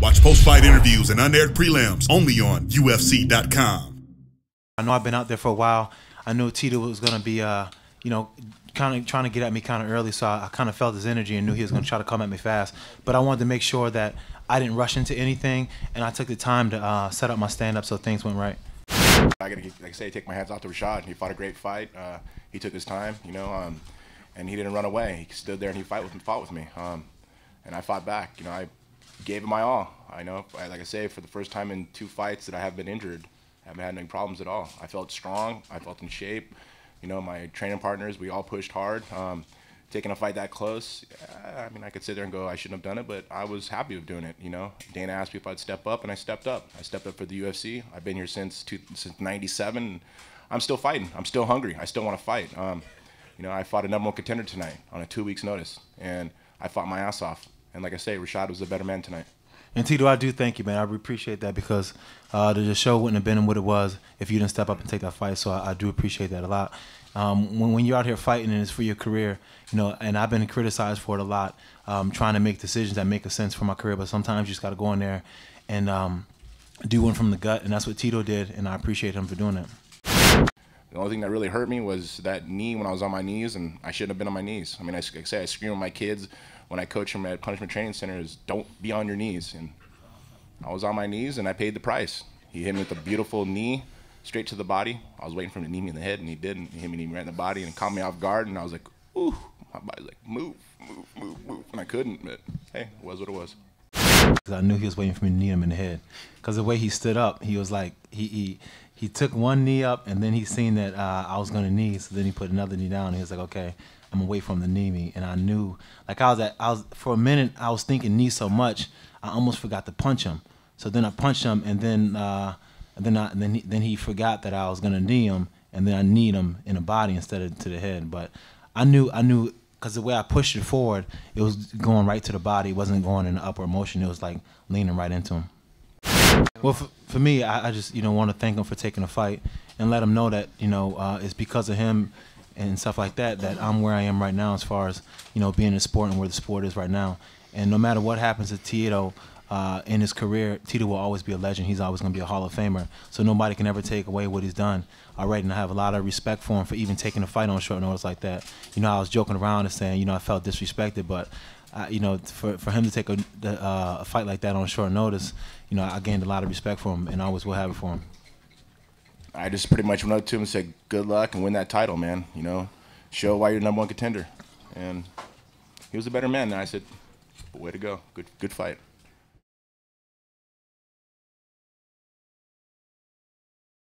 Watch post-fight interviews and unaired prelims only on UFC.com. I know I've been out there for a while. I knew Tito was going to be, you know, kind of trying to get at me kind of early, so I kind of felt his energy and knew he was going to try to come at me fast. But I wanted to make sure that I didn't rush into anything, and I took the time to set up my stand-up so things went right. I gotta, like I say, take my hands off to Rashad. He fought a great fight. He took his time, you know, and he didn't run away. He stood there and he fought with me, and I fought back. You know, I gave it my all. I know, like I say, for the first time in 2 fights that I have been injured, I haven't had any problems at all. I felt strong. I felt in shape. You know, my training partners, we all pushed hard. Taking a fight that close, I mean, I could sit there and go, I shouldn't have done it, but I was happy with doing it, you know. Dana asked me if I'd step up, and I stepped up. I stepped up for the UFC. I've been here since '97, and I'm still fighting. I'm still hungry. I still want to fight. You know, I fought a #1 contender tonight on a 2 weeks notice, and I fought my ass off. And like I say, Rashad was a better man tonight. And Tito, I do thank you, man. I appreciate that because the show wouldn't have been what it was if you didn't step up and take that fight. So I do appreciate that a lot. When you're out here fighting and it's for your career, you know, and I've been criticized for it a lot, trying to make decisions that make a sense for my career. But sometimes you just got to go in there and do one from the gut, and that's what Tito did, and I appreciate him for doing that. The only thing that really hurt me was that knee when I was on my knees, and I shouldn't have been on my knees. I mean, like I say, I scream at my kids when I coach them at punishment training centers, don't be on your knees. And I was on my knees, and I paid the price. He hit me with a beautiful knee straight to the body. I was waiting for him to knee me in the head, and he didn't. He hit me right in the body and caught me off guard, and I was like, ooh. My body's like, move, move, move, move. And I couldn't, but hey, it was what it was. I knew he was waiting for me to knee him in the head. Because the way he stood up, he was like, he took one knee up, and then he seen that I was going to knee, so then he put another knee down, and he was like, okay, I'm going to wait for him to knee me. And I knew, like for a minute, I was thinking knee so much, I almost forgot to punch him. So then I punched him, and then he forgot that I was going to knee him, and then I kneed him in the body instead of to the head. But I knew, because the way I pushed it forward, it was going right to the body. It wasn't going in the upward motion. It was like leaning right into him. Well, for me, I just, you know, want to thank him for taking the fight and let him know that, you know, it's because of him and stuff like that that I'm where I am right now as far as, you know, being in the sport and where the sport is right now. And no matter what happens to Tito in his career, Tito will always be a legend. He's always going to be a Hall of Famer. So nobody can ever take away what he's done already. And I have a lot of respect for him for even taking a fight on short notice like that. You know, I was joking around and saying, you know, I felt disrespected, but you know, for him to take a fight like that on short notice, you know, I gained a lot of respect for him, and I always will have it for him. I just pretty much went up to him and said, good luck and win that title, man. You know, show why you're #1 contender. And he was a better man. And I said, way to go. Good fight.